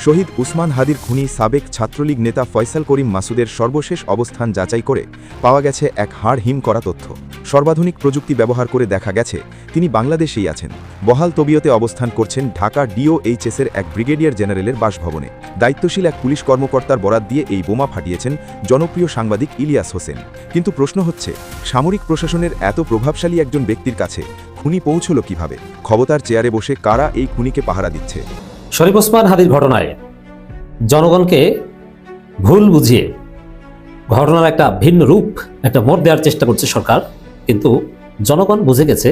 শহীদ উসমান হাদির খুনি সাবেক ছাত্রলীগ নেতা ফয়সাল করিম মাসুদের সর্বশেষ অবস্থান যাচাই করে পাওয়া গেছে এক হাড় হিম করা তথ্য। সর্বাধুনিক প্রযুক্তি ব্যবহার করে দেখা গেছে তিনি বাংলাদেশেই আছেন। বহাল তবিয়তে অবস্থান করছেন ঢাকা ডিওএইচএসের এক ব্রিগেডিয়ার জেনারেলের বাসভবনে। দায়িত্বশীল এক পুলিশ কর্মকর্তার বরাত দিয়ে এই বোমা ফাটিয়েছেন জনপ্রিয় সাংবাদিক ইলিয়াস হোসেন। কিন্তু প্রশ্ন হচ্ছে, সামরিক প্রশাসনের এত প্রভাবশালী একজন ব্যক্তির কাছে খুনি পৌঁছল কিভাবে? ক্ষমতার চেয়ারে বসে কারা এই খুনিকে পাহারা দিচ্ছে? শরীফ ওসমান হাদির ঘটনায় জনগণকে ভুল বুঝিয়ে ঘটনার একটা ভিন্ন রূপ, একটা মোড় দেওয়ার চেষ্টা করছে সরকার, কিন্তু জনগণ বুঝে গেছে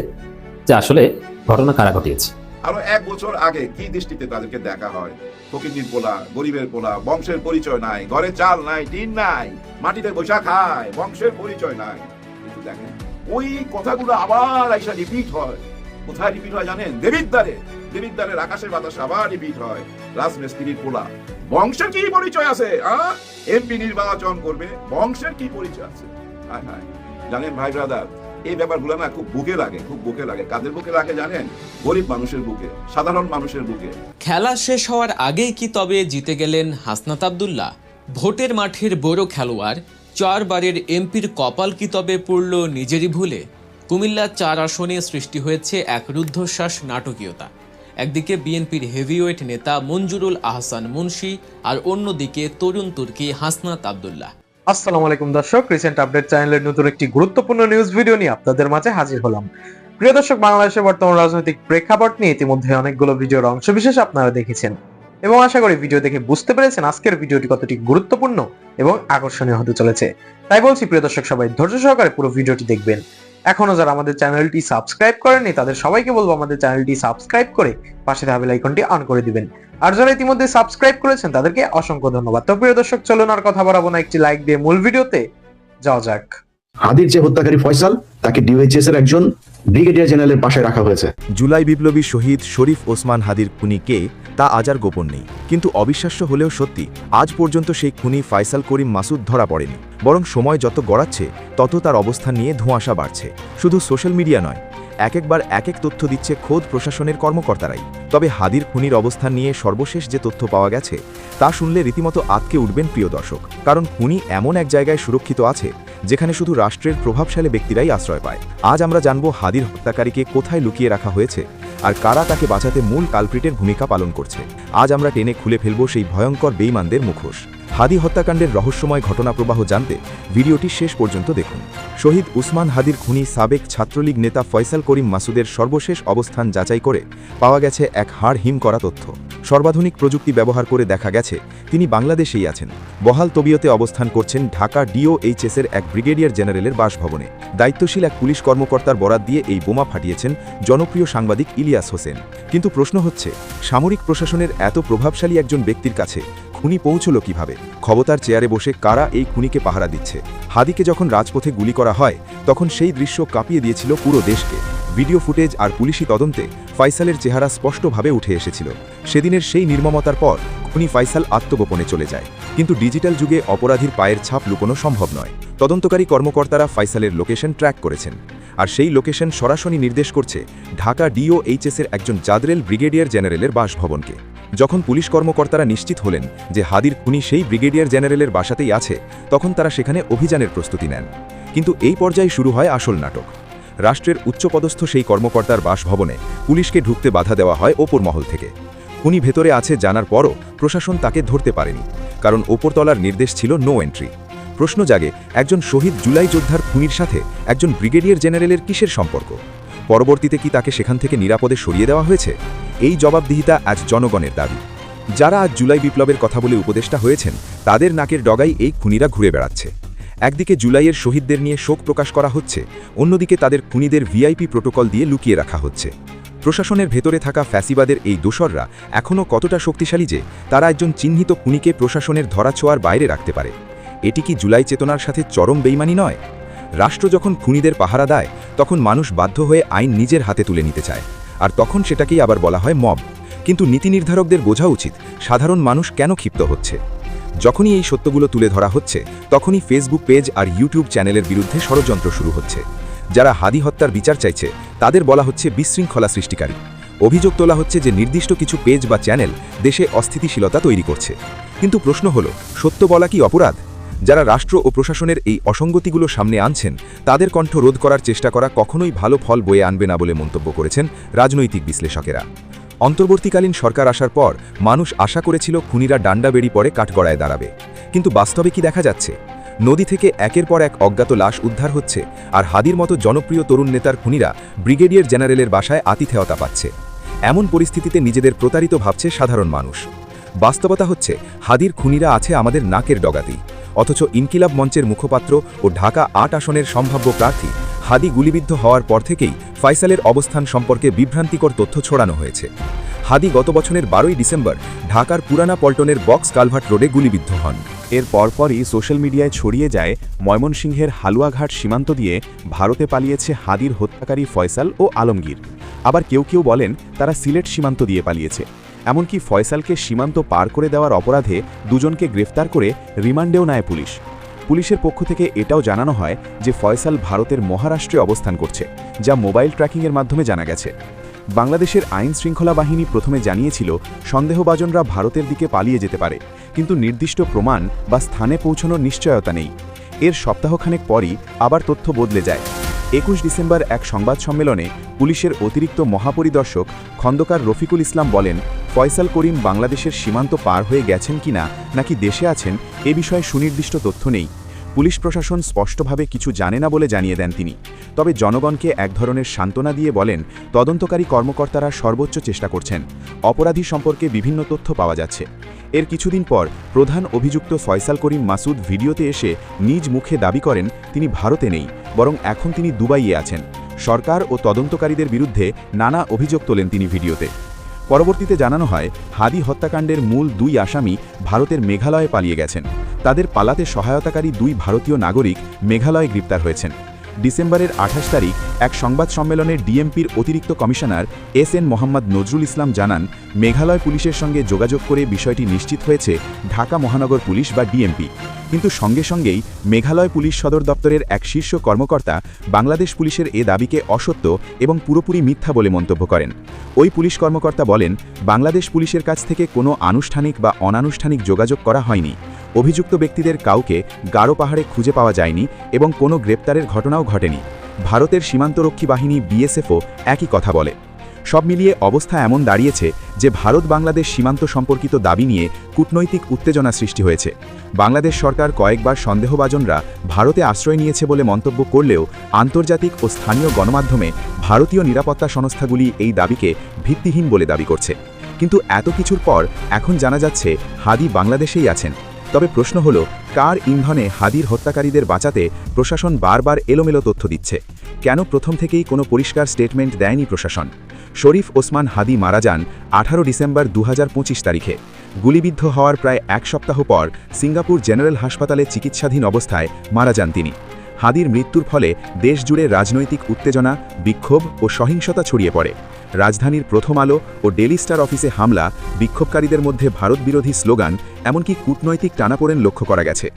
যে আসলে ঘটনা কারা ঘটিয়েছে। আরো 1 বছর আগে কি দৃষ্টিতে তাদেরকে দেখা হয়? ফকিন্নির পোলা, গরিবের পোলা, বংশের পরিচয় নাই, ঘরে চাল নাই, টিন নাই, মাটিতে বৈশা খায়, বংশের পরিচয় নাই। কিন্তু দেখেন ওই কথাগুলো আবার আইসা রিপিট হয়। কোথায় রিপিট হয় জানেন? দেবিদ্বারের আকাশের বাতাসে আবার রিপিট হয়। রাজমিস্ত্রির পোলা, বংশের কি পরিচয় আছে? এমপি নির্বাচন করবে, বংশের কি পরিচয় আছে? জানেন ভাই ব্রাদার, এই ব্যাপারগুলো না খুব বুকে লাগে। কাদের বুকে লাগে জানেন? গরিব মানুষের বুকে, সাধারণ মানুষের বুকে। খেলা শেষ হওয়ার আগেই কি তবে জিতে গেলেন হাসনাত আব্দুল্লাহ? ভোটের মাঠের বড় খেলোয়াড় 4 বারের এমপির কপাল কি তবে পড়ল নিজেরই ভুলে? কুমিল্লা 4 আসনে সৃষ্টি হয়েছে এক রুদ্ধশ্বাস নাটকীয়তা। একদিকে বিএনপির হেভিওয়েট নেতা মঞ্জুরুল আহসান মুন্সি, আর অন্যদিকে তরুণ তুর্কি হাসনাত আব্দুল্লাহ। আসসালামু আলাইকুম দর্শক, রিসেন্ট আপডেট চ্যানেলের নতুন একটি গুরুত্বপূর্ণ নিউজ ভিডিও নিয়ে আপনাদের মাঝে হাজির হলাম। প্রিয় দর্শক, বাংলাদেশের বর্তমান রাজনৈতিক প্রেক্ষাপট নিয়ে ইতিমধ্যে অনেকগুলো ভিডিওর অংশবিশেষ আপনারা দেখেছেন এবং আশা করি ভিডিও দেখে বুঝতে পেরেছেন আজকের ভিডিওটি কতটি গুরুত্বপূর্ণ এবং আকর্ষণীয় হতে চলেছে। তাই বলছি প্রিয় দর্শক, সবাই ধৈর্য সহকারে পুরো ভিডিওটি দেখবেন। এখনো যারা আমাদের চ্যানেলটি সাবস্ক্রাইব করেননি তাদের সবাইকে বলবো আমাদের চ্যানেলটি সাবস্ক্রাইব করে পাশে থাকা বেল আইকনটি অন করে দিবেন। আর যারা ইতিমধ্যে সাবস্ক্রাইব করেছেন তাদেরকে অসংখ্য ধন্যবাদ। তো প্রিয় দর্শক, চলুন আর কথা বাড়াবো না, একটি লাইক দিয়ে মূল ভিডিওতে যাওয়া যাক। হাদির যে হত্যাকারী ফয়সাল, তাকে ডিওএইচএস এর একজন ব্রিগেডিয়ার জেনারেলের বাসায় রাখা হয়েছে। জুলাই বিপ্লবী শহীদ শরীফ ওসমান হাদির খুনি কে তা আজ আর গোপন নেই। কিন্তু অবিশ্বাস্য হলেও সত্যি, আজ পর্যন্ত সেই খুনি ফয়সাল করিম মাসুদ ধরা পড়েনি। বরং সময় যত গড়াচ্ছে তত তার অবস্থান নিয়ে ধোঁয়াশা বাড়ছে। শুধু সোশ্যাল মিডিয়া নয়, একবার এক তথ্য দিচ্ছে খোদ প্রশাসনের কর্মকর্তারাই। তবে হাদির খুনির অবস্থান নিয়ে সর্বশেষ যে তথ্য পাওয়া গেছে তা শুনলে রীতিমতো আঁতকে উঠবেন প্রিয় দর্শক। কারণ খুনি এমন এক জায়গায় সুরক্ষিত আছে যেখানে শুধু রাষ্ট্রের প্রভাবশালী ব্যক্তিরাই আশ্রয় পায়। আজ আমরা জানব হাদির হত্যাকারীকে কোথায় লুকিয়ে রাখা হয়েছে আর কারা তাকে বাঁচাতে মূল কালপ্রিটের ভূমিকা পালন করছে। আজ আমরা টেনে খুলে ফেলব সেই ভয়ঙ্কর বেঈমানদের মুখোশ। হাদি হত্যাকাণ্ডের রহস্যময় ঘটনা প্রবাহ জানতে ভিডিওটি শেষ পর্যন্ত দেখুন। শহীদ উসমান হাদির খুনি সাবেক ছাত্রলীগ নেতা ফয়সাল করিম মাসুদের সর্বশেষ অবস্থান যাচাই করে পাওয়া গেছে এক হাড় হিম করা তথ্য। সর্বাধুনিক প্রযুক্তি ব্যবহার করে দেখা গেছে তিনি বাংলাদেশেই আছেন। বহাল তবিয়তে অবস্থান করছেন ঢাকা ডিওএইচএসের এক ব্রিগেডিয়ার জেনারেলের বাসভবনে। দায়িত্বশীল এক পুলিশ কর্মকর্তার বরাত দিয়ে এই বোমা ফাটিয়েছেন জনপ্রিয় সাংবাদিক ইলিয়াস হোসেন। কিন্তু প্রশ্ন হচ্ছে, সামরিক প্রশাসনের এত প্রভাবশালী একজন ব্যক্তির কাছে খুনি পৌঁছল কিভাবে? ক্ষমতার চেয়ারে বসে কারা এই খুনিকে পাহারা দিচ্ছে? হাদিকে যখন রাজপথে গুলি করা হয় তখন সেই দৃশ্য কাঁপিয়ে দিয়েছিল পুরো দেশকে। ভিডিও ফুটেজ আর পুলিশি তদন্তে ফয়সালের চেহারা স্পষ্টভাবে উঠে এসেছিল। সেদিনের সেই নির্মমতার পর খুনি ফয়সাল আত্মগোপনে চলে যায়। কিন্তু ডিজিটাল যুগে অপরাধীর পায়ের ছাপ লুকোনো সম্ভব নয়। তদন্তকারী কর্মকর্তারা ফয়সালের লোকেশন ট্র্যাক করেছেন, আর সেই লোকেশন সরাসরি নির্দেশ করছে ঢাকা ডিওএইচএসের একজন জাদরেল ব্রিগেডিয়ার জেনারেলের বাসভবনকে। যখন পুলিশ কর্মকর্তারা নিশ্চিত হলেন যে হাদির খুনি সেই ব্রিগেডিয়ার জেনারেলের বাসাতেই আছে, তখন তারা সেখানে অভিযানের প্রস্তুতি নেন। কিন্তু এই পর্যায়ে শুরু হয় আসল নাটক। রাষ্ট্রের উচ্চপদস্থ সেই কর্মকর্তার বাসভবনে পুলিশকে ঢুকতে বাধা দেওয়া হয় ওপর মহল থেকে। খুনি ভেতরে আছে জানার পরও প্রশাসন তাকে ধরতে পারেনি, কারণ ওপরতলার নির্দেশ ছিল নো এন্ট্রি। প্রশ্ন জাগে, একজন শহীদ জুলাই যোদ্ধার খুনির সাথে একজন ব্রিগেডিয়ার জেনারেলের কিসের সম্পর্ক? পরবর্তীতে কি তাকে সেখান থেকে নিরাপদে সরিয়ে দেওয়া হয়েছে? এই জবাবদিহিতা আজ জনগণের দাবি। যারা আজ জুলাই বিপ্লবের কথা বলে উপদেষ্টা হয়েছেন তাদের নাকের ডগায় এই খুনিরা ঘুরে বেড়াচ্ছে। একদিকে জুলাইয়ের শহীদদের নিয়ে শোক প্রকাশ করা হচ্ছে, অন্যদিকে তাদের খুনিদের ভিআইপি প্রোটোকল দিয়ে লুকিয়ে রাখা হচ্ছে। প্রশাসনের ভেতরে থাকা ফ্যাসিবাদের এই দোসররা এখনও কতটা শক্তিশালী যে তারা একজন চিহ্নিত খুনিকে প্রশাসনের ধরাছোঁয়ার বাইরে রাখতে পারে? এটি কি জুলাই চেতনার সাথে চরম বেইমানি নয়? রাষ্ট্র যখন খুনিদের পাহারা দেয় তখন মানুষ বাধ্য হয়ে আইন নিজের হাতে তুলে নিতে চায়, আর তখন সেটাকেই আবার বলা হয় মব। কিন্তু নীতি নির্ধারকদের বোঝা উচিত সাধারণ মানুষ কেন ক্ষিপ্ত হচ্ছে। যখনই এই সত্যগুলো তুলে ধরা হচ্ছে তখনই ফেসবুক পেজ আর ইউটিউব চ্যানেলের বিরুদ্ধে ষড়যন্ত্র শুরু হচ্ছে। যারা হাদি হত্যার বিচার চাইছে তাদের বলা হচ্ছে বিশৃঙ্খলা সৃষ্টিকারী। অভিযোগ তোলা হচ্ছে যে নির্দিষ্ট কিছু পেজ বা চ্যানেল দেশে অস্থিতিশীলতা তৈরি করছে। কিন্তু প্রশ্ন হলো, সত্য বলা কি অপরাধ? যারা রাষ্ট্র ও প্রশাসনের এই অসঙ্গতিগুলো সামনে আনছেন তাদের কণ্ঠ রোধ করার চেষ্টা করা কখনোই ভালো ফল বয়ে আনবে না বলে মন্তব্য করেছেন রাজনৈতিক বিশ্লেষকেরা। অন্তর্বর্তীকালীন সরকার আসার পর মানুষ আশা করেছিল খুনিরা ডান্ডা বেড়ি পরে কাঠগড়ায় দাঁড়াবে, কিন্তু বাস্তবে কি দেখা যাচ্ছে? নদী থেকে একের পর এক অজ্ঞাত লাশ উদ্ধার হচ্ছে, আর হাদির মতো জনপ্রিয় তরুণ নেতার খুনিরা ব্রিগেডিয়ার জেনারেলের বাসায় আতিথেয়তা পাচ্ছে। এমন পরিস্থিতিতে নিজেদের প্রতারিত ভাবছে সাধারণ মানুষ। বাস্তবতা হচ্ছে, হাদির খুনিরা আছে আমাদের নাকের ডগাতেই, অথচ ইনকিলাব মঞ্চের মুখপাত্র ও ঢাকা ৮ আসনের সম্ভাব্য প্রার্থী হাদি গুলিবিদ্ধ হওয়ার পর থেকেই ফয়সালের অবস্থান সম্পর্কে বিভ্রান্তিকর তথ্য ছড়ানো হয়েছে। হাদি গত বছরের 12ই ডিসেম্বর ঢাকার পুরানা পল্টনের বক্স কালভার্ট রোডে গুলিবিদ্ধ হন। এর পরপরই সোশ্যাল মিডিয়ায় ছড়িয়ে যায় ময়মনসিংহের হালুয়াঘাট সীমান্ত দিয়ে ভারতে পালিয়েছে হাদির হত্যাকারী ফয়সাল ও আলমগীর। আবার কেউ কেউ বলেন তারা সিলেট সীমান্ত দিয়ে পালিয়েছে। এমনকি ফয়সালকে সীমান্ত পার করে দেওয়ার অপরাধে দুজনকে গ্রেফতার করে রিমান্ডেও নেয় পুলিশ। পুলিশের পক্ষ থেকে এটাও জানানো হয় যে ফয়সাল ভারতের মহারাষ্ট্রে অবস্থান করছে, যা মোবাইল ট্র্যাকিংয়ের মাধ্যমে জানা গেছে। বাংলাদেশের আইন শৃঙ্খলা বাহিনী প্রথমে জানিয়েছিল সন্দেহভাজনরা ভারতের দিকে পালিয়ে যেতে পারে, কিন্তু নির্দিষ্ট প্রমাণ বা স্থানে পৌঁছানোর নিশ্চয়তা নেই। এর সপ্তাহখানেক পরই আবার তথ্য বদলে যায়। 21 ডিসেম্বর এক সংবাদ সম্মেলনে পুলিশের অতিরিক্ত মহাপরিদর্শক খন্দকার রফিকুল ইসলাম বলেন, ফয়সাল করিম বাংলাদেশের সীমান্ত পার হয়ে গেছেন কিনা নাকি দেশে আছেন এ বিষয়ে সুনির্দিষ্ট তথ্য নেই। পুলিশ প্রশাসন স্পষ্টভাবে কিছু জানে না বলে জানিয়ে দেন তিনি। তবে জনগণকে এক ধরনের সান্ত্বনা দিয়ে বলেন, তদন্তকারী কর্মকর্তারা সর্বোচ্চ চেষ্টা করছেন, অপরাধী সম্পর্কে বিভিন্ন তথ্য পাওয়া যাচ্ছে। এর কিছুদিন পর প্রধান অভিযুক্ত ফয়সাল করিম মাসুদ ভিডিওতে এসে নিজ মুখে দাবি করেন তিনি ভারতে নেই, বরং এখন তিনি দুবাইয়ে আছেন। সরকার ও তদন্তকারীদের বিরুদ্ধে নানা অভিযোগ তোলেন তিনি ভিডিওতে। পরবর্তীতে জানানো হয়, হাদি হত্যাকাণ্ডের মূল 2 আসামি ভারতের মেঘালয়ে পালিয়ে গেছেন। তাদের পালাতে সহায়তাকারী 2 ভারতীয় নাগরিক মেঘালয়ে গ্রেপ্তার হয়েছেন। ডিসেম্বরের 28 তারিখ এক সংবাদ সম্মেলনে ডিএমপির অতিরিক্ত কমিশনার এস.এন. মোহাম্মদ নজরুল ইসলাম জানান, মেঘালয় পুলিশের সঙ্গে যোগাযোগ করে বিষয়টি নিশ্চিত হয়েছে ঢাকা মহানগর পুলিশ বা ডিএমপি। কিন্তু সঙ্গে সঙ্গেই মেঘালয় পুলিশ সদর দপ্তরের এক শীর্ষ কর্মকর্তা বাংলাদেশ পুলিশের এ দাবিকে অসত্য এবং পুরোপুরি মিথ্যা বলে মন্তব্য করেন। ওই পুলিশ কর্মকর্তা বলেন, বাংলাদেশ পুলিশের কাছ থেকে কোনো আনুষ্ঠানিক বা অনানুষ্ঠানিক যোগাযোগ করা হয়নি। অভিযুক্ত ব্যক্তিদের কাউকে গারো পাহাড়ে খুঁজে পাওয়া যায়নি এবং কোনো গ্রেপ্তারের ঘটনাও ঘটেনি। ভারতের সীমান্তরক্ষী বাহিনী বিএসএফও একই কথা বলে। সব মিলিয়ে অবস্থা এমন দাঁড়িয়েছে যে ভারত বাংলাদেশ সীমান্ত সম্পর্কিত দাবি নিয়ে কূটনৈতিক উত্তেজনা সৃষ্টি হয়েছে। বাংলাদেশ সরকার কয়েকবার সন্দেহভাজনরা ভারতে আশ্রয় নিয়েছে বলে মন্তব্য করলেও আন্তর্জাতিক ও স্থানীয় গণমাধ্যমে ভারতীয় নিরাপত্তা সংস্থাগুলি এই দাবিকে ভিত্তিহীন বলে দাবি করছে। কিন্তু এত কিছুর পর এখন জানা যাচ্ছে হাদি বাংলাদেশেই আছেন। তবে প্রশ্ন হলো, কার ইন্ধনে হাদির হত্যাকারীদের বাঁচাতে প্রশাসন বারবার এলোমেলো তথ্য দিচ্ছে? কেন প্রথম থেকেই কোনো পরিষ্কার স্টেটমেন্ট দেয়নি প্রশাসন? শরীফ ওসমান হাদি মারা যান 18 ডিসেম্বর 2025 তারিখে। গুলিবিদ্ধ হওয়ার প্রায় 1 সপ্তাহ পর সিঙ্গাপুর জেনারেল হাসপাতালে চিকিৎসাধীন অবস্থায় মারা যান তিনি। হাদির মৃত্যুর ফলে দেশজুড়ে রাজনৈতিক উত্তেজনা, বিক্ষোভ ও সহিংসতা ছড়িয়ে পড়ে। রাজধানীর প্রথম আলো ও ডেলি স্টার অফিসে হামলা, বিক্ষোভকারীদের মধ্যে ভারতবিরোধী স্লোগান, এমনকি কূটনৈতিক টানাপোড়েন লক্ষ্য করা গেছে।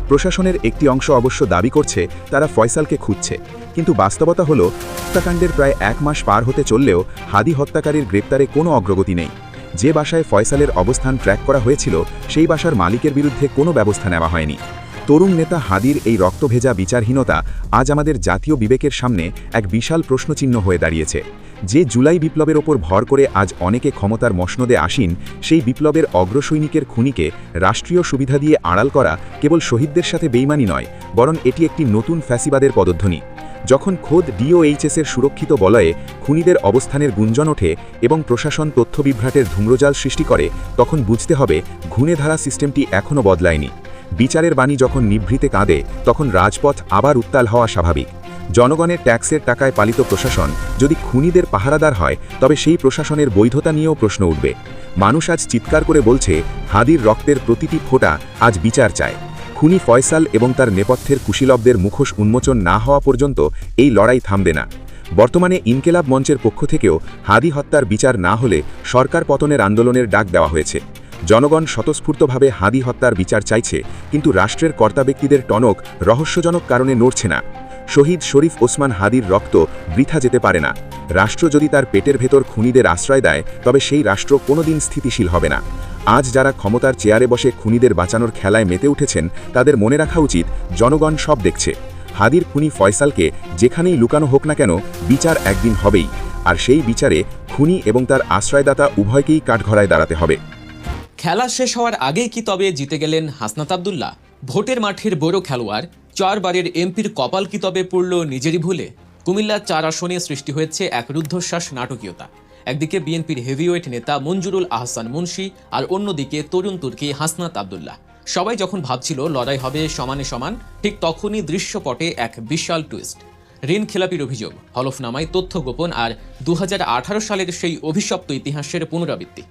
প্রশাসনের একটি অংশ অবশ্য দাবি করছে তারা ফয়সালকে খুঁজছে, কিন্তু বাস্তবতা হল হত্যাকাণ্ডের প্রায় 1 মাস পার হতে চললেও হাদি হত্যাকারীর গ্রেপ্তারে কোনো অগ্রগতি নেই। যে বাসায় ফয়সালের অবস্থান ট্র্যাক করা হয়েছিল সেই বাসার মালিকের বিরুদ্ধে কোনো ব্যবস্থা নেওয়া হয়নি। তরুণ নেতা হাদির এই রক্তভেজা বিচারহীনতা আজ আমাদের জাতীয় বিবেকের সামনে এক বিশাল প্রশ্নচিহ্ন হয়ে দাঁড়িয়েছে। যে জুলাই বিপ্লবের ওপর ভর করে আজ অনেকে ক্ষমতার মসনদে আসীন, সেই বিপ্লবের অগ্রসৈনিকের খুনিকে রাষ্ট্রীয় সুবিধা দিয়ে আড়াল করা কেবল শহীদদের সাথে বেইমানি নয়, বরং এটি একটি নতুন ফ্যাসিবাদের পদধ্বনি। যখন খোদ ডিওএইচএসের সুরক্ষিত বলয়ে খুনিদের অবস্থানের গুঞ্জন ওঠে এবং প্রশাসন তথ্য বিভ্রাটের ধূম্রজাল সৃষ্টি করে, তখন বুঝতে হবে ঘুণে ধারা সিস্টেমটি এখনও বদলায়নি। বিচারের বাণী যখন নিভৃতে কাঁদে, তখন রাজপথ আবার উত্তাল হওয়া স্বাভাবিক। জনগণের ট্যাক্সের টাকায় পালিত প্রশাসন যদি খুনিদের পাহারাদার হয়, তবে সেই প্রশাসনের বৈধতা নিয়েও প্রশ্ন উঠবে। মানুষ আজ চিৎকার করে বলছে, হাদির রক্তের প্রতিটি ফোঁটা আজ বিচার চায়। খুনি ফয়সাল এবং তার নেপথ্যের কুশীলবদের মুখোশ উন্মোচন না হওয়া পর্যন্ত এই লড়াই থামবে না। বর্তমানে ইনকিলাব মঞ্চের পক্ষ থেকেও হাদি হত্যার বিচার না হলে সরকার পতনের আন্দোলনের ডাক দেওয়া হয়েছে। জনগণ স্বতঃস্ফূর্তভাবে হাদি হত্যার বিচার চাইছে, কিন্তু রাষ্ট্রের কর্তা ব্যক্তিদের টনক রহস্যজনক কারণে নড়ছে না। শহীদ শরীফ ওসমান হাদির রক্ত বৃথা যেতে পারে না। রাষ্ট্র যদি তার পেটের ভেতর খুনিদের আশ্রয় দেয় তবে সেই রাষ্ট্র কোনোদিন স্থিতিশীল হবে না। আজ যারা ক্ষমতার চেয়ারে বসে খুনিদের বাঁচানোর খেলায় মেতে উঠেছেন তাদের মনে রাখা উচিত, জনগণ সব দেখছে। হাদির খুনি ফয়সালকে যেখানেই লুকানো হোক না কেন, বিচার একদিন হবেই, আর সেই বিচারে খুনি এবং তার আশ্রয়দাতা উভয়কেই কাঠগড়ায় দাঁড়াতে হবে। খেলা শেষ হওয়ার আগেই কি তবে জিতে গেলেন হাসনাত আব্দুল্লাহ? ভোটের মাঠের বড় খেলোয়াড়, 4 বারের এমপির কপাল কি তবে পড়ল নিজেরই ভুলে? কুমিল্লা 4 আসনে সৃষ্টি হয়েছে এক রুদ্ধশ্বাস নাটকীয়তা। একদিকে বিএনপির হেভিওয়েট নেতা মঞ্জুরুল আহসান মুন্সি, আর অন্যদিকে তরুণ তুর্কি হাসনাত আব্দুল্লাহ। সবাই যখন ভাবছিল লড়াই হবে সমানে সমান, ঠিক তখনই দৃশ্যপটে এক বিশাল টুইস্ট। ঋণ খেলাপির অভিযোগ, হলফনামায় তথ্য গোপন, আর 2018 সালের সেই অভিশপ্ত ইতিহাসের পুনরাবৃত্তি।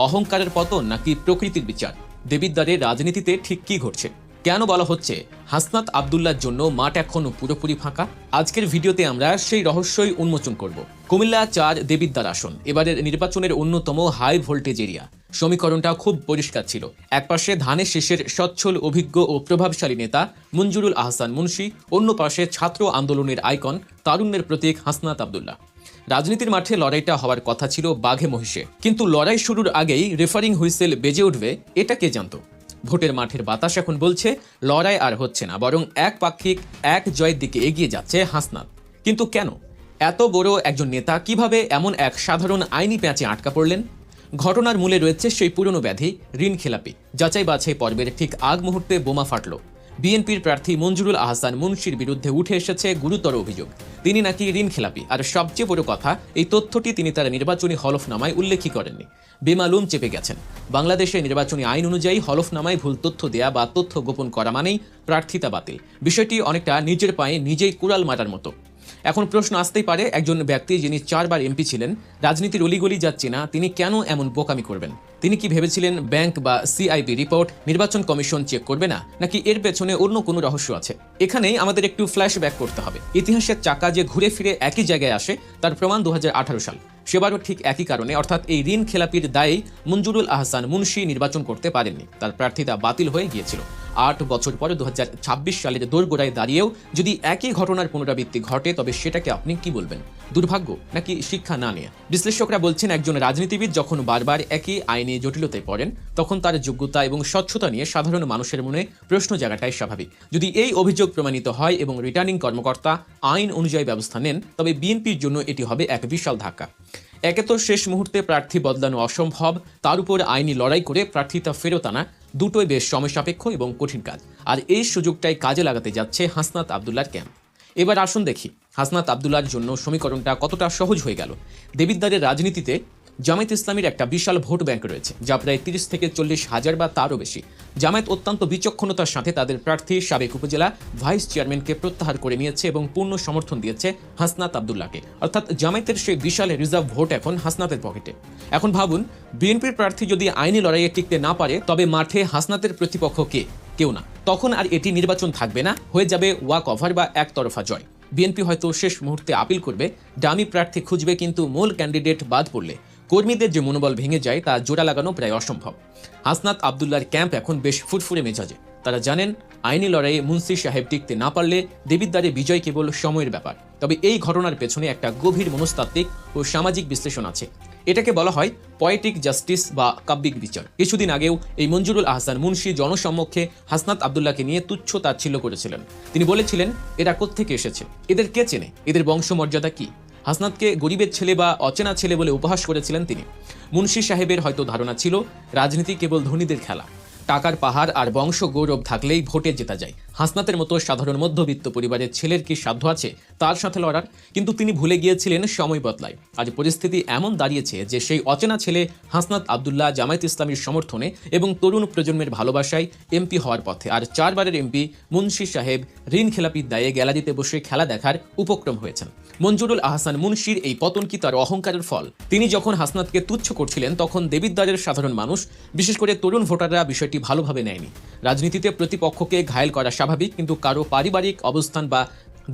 অহংকারের পতন নাকি প্রকৃতির বিচার? দেবিদ্বারের রাজনীতিতে ঠিক কি ঘটছে? কেন বলা হচ্ছে হাসনাত আব্দুল্লাহর জন্য মাঠ এখনো পুরোপুরি ফাঁকা? আজকের ভিডিওতে আমরা সেই রহস্যই উন্মোচন করব। কুমিল্লা 4 দেবিদ্বার আসন এবারের নির্বাচনের অন্যতম হাই ভোল্টেজ এরিয়া। সমীকরণটা খুব পরিষ্কার ছিল। একপাশে ধানের শীষের সচ্ছল, অভিজ্ঞ ও প্রভাবশালী নেতা মঞ্জুরুল আহসান মুন্সি, অন্য পাশে ছাত্র আন্দোলনের আইকন, তারুণ্যের প্রতীক হাসনাত আব্দুল্লাহ। রাজনীতির মাঠে লড়াইটা হওয়ার কথা ছিল বাঘে মহিষে, কিন্তু লড়াই শুরুর আগেই রেফারিং হুইসেল বেজে উঠবে এটা কে জানত? ভোটের মাঠের বাতাস এখন বলছে লড়াই আর হচ্ছে না, বরং একপাক্ষিক এক জয়ের দিকে এগিয়ে যাচ্ছে হাসনাত। কিন্তু কেন? এত বড় একজন নেতা কিভাবে এমন এক সাধারণ আইনি প্যাঁচে আটকা পড়লেন? ঘটনার মূলে রয়েছে সেই পুরনো ব্যাধি, ঋণ খেলাপি। যাচাই বাছাই পর্বের ঠিক আগ মুহূর্তে বোমা ফাটল। বিএনপির প্রার্থী মঞ্জুরুল আহসান মুন্সির বিরুদ্ধে উঠে এসেছে গুরুতর অভিযোগ, তিনি নাকি ঋণ খেলাপি। আর সবচেয়ে বড় কথা, এই তথ্যটি তিনি তার নির্বাচনী হলফনামায় উল্লেখই করেননি। বেমালুম চেপে গেছেন। বাংলাদেশের নির্বাচনী আইন অনুযায়ী হলফনামায় ভুল তথ্য দেয়া বা তথ্য গোপন করা মানেই প্রার্থিতা বাতিল। বিষয়টি অনেকটা নিজের পায়ে নিজেই কুড়াল মারার মতো। এখন প্রশ্ন আসতেই পারে, একজন ব্যক্তি যিনি 4 বার এমপি ছিলেন, রাজনীতির অলিগলি যাচ্ছে না, তিনি কেন এমন বোকামি করবেন? তিনি কি ভেবেছিলেন ব্যাংক বা সিআইবি রিপোর্ট নির্বাচন কমিশন চেক করবে না, নাকি এর পেছনে অন্য কোনো রহস্য আছে? এখানেই আমাদের একটু ফ্ল্যাশব্যাক করতে হবে। ইতিহাসের চাকা যে ঘুরে ফিরে একই জায়গায় আসে তার প্রমাণ 2018 সাল। সেবারও ঠিক একই কারণে, অর্থাৎ এই ঋণ খেলাপির দায়েই মঞ্জুরুল আহসান মুন্সি নির্বাচন করতে পারেননি। তার প্রার্থিতা বাতিল হয়ে গিয়েছিল। 8 বছর পরে 2026 সালের দোরগোড়ায় দাঁড়িয়েও যদি একই ঘটনার পুনরাবৃত্তি ঘটে, তবে সেটাকে আপনি কি বলবেন? দুর্ভাগ্য নাকি শিক্ষা না নেয়া? বিশ্লেষকরা বলছেন, একজন রাজনীতিবিদ যখন বারবার একই আইনি জটিলতায় পড়েন, তখন তার যোগ্যতা এবং স্বচ্ছতা নিয়ে সাধারণ মানুষের মনে প্রশ্ন জাগাটাই স্বাভাবিক। যদি এই অভিযোগ প্রমাণিত হয় এবং রিটার্নিং কর্মকর্তা আইন অনুযায়ী ব্যবস্থা নেন, তবে বিএনপির জন্য এটি হবে এক বিশাল ধাক্কা। একে তো শেষ মুহূর্তে প্রার্থী বদলানো অসম্ভব, তার উপর আইনি লড়াই করে প্রার্থিতা ফেরত আনা, দুটোই বেশ সময় সাপেক্ষ এবং কঠিন কাজ। আর এই সুযোগটাই কাজে লাগাতে যাচ্ছে হাসনাত আব্দুল্লাহর ক্যাম্প। এবার আসুন দেখি হাসনাত আব্দুল্লাহর জন্য সমীকরণটা কতটা সহজ হয়ে গেল। দেবিদ্বারের রাজনীতিতে জামায়াত ইসলামীর একটা বিশাল ভোট ব্যাংক রয়েছে, যা প্রায় 30 থেকে 40 হাজার বা তারও বেশি। জামায়াত অত্যন্ত বিচক্ষণতার সাথে তাদের প্রার্থী সাবেক উপজেলা ভাইস চেয়ারম্যানকে প্রত্যাহার করে নিয়েছে এবং পূর্ণ সমর্থন দিয়েছে হাসনাত আব্দুল্লাহকে। অর্থাৎ জামায়াতের সেই বিশাল রিজার্ভ ভোট এখন হাসনাতের পকেটে। এখন ভাবুন, বিএনপির প্রার্থী যদি আইনি লড়াইয়ে টিকতে না পারে, তবে মাঠে হাসনাতের প্রতিপক্ষ কে? কেউ না। তখন আর এটি নির্বাচন থাকবে না, হয়ে যাবে ওয়াক ওভার বা একতরফা জয়। বিএনপি হয়তো শেষ মুহূর্তে আপিল করবে, ডামি প্রার্থী খুঁজবে, কিন্তু মূল ক্যান্ডিডেট বাদ পড়লে কর্মীদের যে মনোবল ভেঙে যায় তা জোড়া লাগানো প্রায় অসম্ভব। হাসনাত আব্দুল্লাহর ক্যাম্প এখন বেশ ফুরফুরে মেজাজে। তারা জানেন, আইনি লড়াইয়ে মুন্সি সাহেব টিকতে না পারলে দেবিদ্বারে বিজয় কেবল সময়ের ব্যাপার। তবে এই ঘটনার পেছনে একটা গভীর মনস্তাত্ত্বিক ও সামাজিক বিশ্লেষণ আছে। এটাকে বলা হয় পয়েটিক জাস্টিস বা কাব্যিক বিচার। কিছুদিন আগেও এই মঞ্জুরুল আহসান মুন্সি জনসম্মুখে হাসনাত আব্দুল্লাহকে নিয়ে তুচ্ছ তাচ্ছিল্য করেছিলেন। তিনি বলেছিলেন, এরা কোত্থেকে এসেছে, এদের কে চেনে, এদের বংশমর্যাদা কি? হাসনাতকে গরিবের ছেলে বা অচেনা ছেলে বলে উপহাস করেছিলেন তিনি। মুন্সি সাহেবের হয়তো ধারণা ছিল রাজনীতি কেবল ধনীদের খেলা, টাকার পাহাড় আর বংশ গৌরব থাকলেই ভোটে জেতা যায়। হাসনাতের মতো সাধারণ মধ্যবিত্ত পরিবারের ছেলের কি সাধ্য আছে তার সাথে লড়ার? কিন্তু তিনি ভুলে গিয়েছিলেন সময় বদলায়। আজ পরিস্থিতি এমন দাঁড়িয়েছে যে সেই অচেনা ছেলে হাসনাত আব্দুল্লাহ জামায়াত ইসলামীর সমর্থনে এবং তরুণ প্রজন্মের ভালোবাসায় এমপি হওয়ার পথে। আর 4 বারের এমপি মুন্সি সাহেব ঋণ খেলাপির দায়ে গ্যালারিতে বসে খেলা দেখার উপক্রম হয়েছেন। মঞ্জুরুল আহসান মুন্সির এই পতন কি তার অহংকারের ফল? তিনি যখন হাসনাতকে তুচ্ছ করছিলেন, তখন দেবিদ্বারের সাধারণ মানুষ, বিশেষ করে তরুণ ভোটাররা বিষয়টি ভালোভাবে নেয়নি। রাজনীতিতে প্রতিপক্ষকে ঘায়েল করা স্বাভাবিক, কিন্তু কারো পারিবারিক অবস্থান বা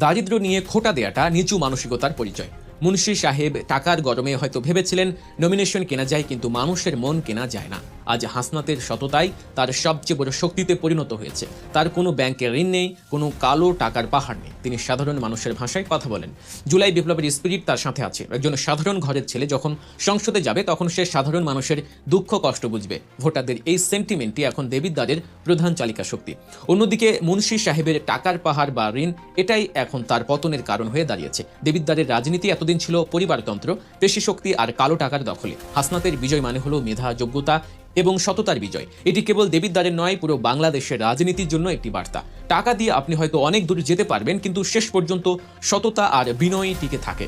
দারিদ্র্য নিয়ে খোঁটা দেয়াটা নিচু মানসিকতার পরিচয়। মুন্সি সাহেব টাকার গরমে হয়তো ভেবেছিলেন নমিনেশন কেনা যায়, কিন্তু মানুষের মন কেনা যায় না। আজ হাসনাতের সততাই তার সবচেয়ে বড় শক্তিতে পরিণত হয়েছে। তার কোনো ব্যাংকের ঋণ নেই, কোনো কালো টাকার পাহাড় নেই। তিনি সাধারণ মানুষের ভাষায় কথা বলেন। জুলাই বিপ্লবের স্পিরিট তার সাথে আছে। একজন সাধারণ ঘরের ছেলে যখন সংসদে যাবে তখন সে সাধারণ মানুষের দুঃখ কষ্ট বুঝবে। ভোটারদের এই সেন্টিমেন্টই এখন দেবিদ্বারের প্রধান চালিকা শক্তি। অন্যদিকে মুন্সি সাহেবের টাকার পাহাড় বা ঋণ, এটাই এখন তার পতনের কারণ হয়ে দাঁড়িয়েছে। দেবিদ্বারের রাজনীতি এতদিন ছিল পরিবারতন্ত্র, পেশি শক্তি আর কালো টাকার দখলে। হাসনাতের বিজয় মানে হলো মেধা, যোগ্যতা এবং সততার বিজয়। এটি কেবল দেবিদ্বারের নয়, পুরো বাংলাদেশের রাজনীতির জন্য একটি বার্তা। টাকা দিয়ে আপনি হয়তো অনেক দূর যেতে পারবেন, কিন্তু শেষ পর্যন্ত সততা আর বিনয়ই টিকে থাকে।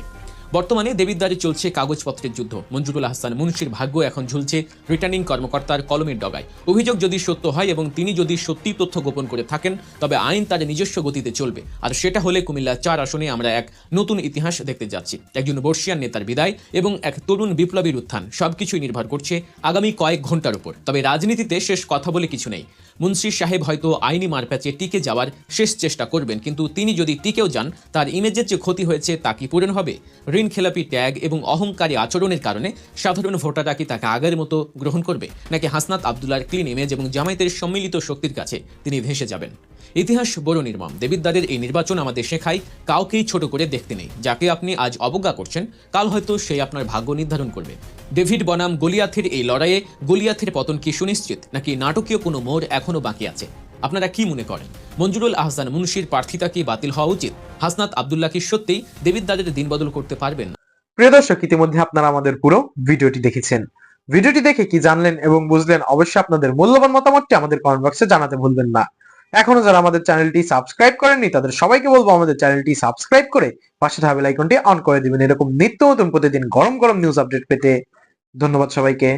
বর্তমানে দেবিদ্বারে চলছে কাগজপত্রের যুদ্ধ। মঞ্জুরুল আহসান মুন্সির ভাগ্য এখন ঝুলছে রিটার্নিং কর্মকর্তার কলমের ডগায়। অভিযোগ যদি সত্য হয় এবং তিনি যদি সত্যি তথ্য গোপন করে থাকেন, তবে আইন তার নিজস্ব গতিতে চলবে। আর সেটা হলে কুমিল্লা 4 আসনে আমরা এক নতুন ইতিহাস দেখতে যাচ্ছি। একজন বর্ষিয়ান নেতার বিদায় এবং এক তরুণ বিপ্লবীর উত্থান, সবকিছুই নির্ভর করছে আগামী কয়েক ঘন্টার উপর। তবে রাজনীতিতে শেষ কথা বলে কিছু নেই। মুন্সি সাহেব হয়তো আইনি মারপ্যাচে টিকে যাওয়ার শেষ চেষ্টা করবেন, কিন্তু তিনি যদি টিকেও যান, তার ইমেজের যে ক্ষতি হয়েছে তা কি পূরণ হবে? ঋণ খেলাপি ট্যাগ এবং অহংকারী আচরণের কারণে সাধারণ ভোটাররা কি তাকে আগের মতো গ্রহণ করবে, নাকি হাসনাত আবদুল্লার ক্লিন ইমেজ এবং জামায়াতের সম্মিলিত শক্তির কাছে তিনি ভেসে যাবেন? ইতিহাস বড় নির্মম। দেবিদ্বারের এই নির্বাচন আমাদের শেখায় কাউকেই ছোট করে দেখতে নেই। যাকে আপনি আজ অবজ্ঞা করছেন, কাল হয়তো সেই আপনার ভাগ্য নির্ধারণ করবে। ডেভিড বনাম গলিয়াথের এই লড়াইয়ে গলিয়াথের পতন কি সুনিশ্চিত, নাকি নাটকীয় কোনো মোড় এখনো বাকি আছে? আপনারা কি মনে করেন? মঞ্জুরুল আহসান মুন্সির প্রার্থিতা কি বাতিল হওয়া উচিত? হাসনাত আবদুল্লাহ কি সত্যিই দেবিদ্বারের দিন বদল করতে পারবেন? প্রিয় দর্শক, ইতিমধ্যে আপনারা আমাদের পুরো ভিডিওটি দেখেছেন। ভিডিওটি দেখে কি জানলেন এবং বুঝলেন, অবশ্যই আপনাদের মূল্যবান মতামতটি আমাদের কমেন্ট বক্সে জানাতে ভুলবেন না। এখনো যারা আমাদের চ্যানেলটি সাবস্ক্রাইব করেননি, তাদের সবাইকে বলবো আমাদের চ্যানেলটি সাবস্ক্রাইব করে পাশে থাকা বেল আইকনটি অন করে দিবেন, এরকম নিত্য নতুন প্রতিদিন গরম গরম নিউজ আপডেট পেতে। ধন্যবাদ সবাইকে।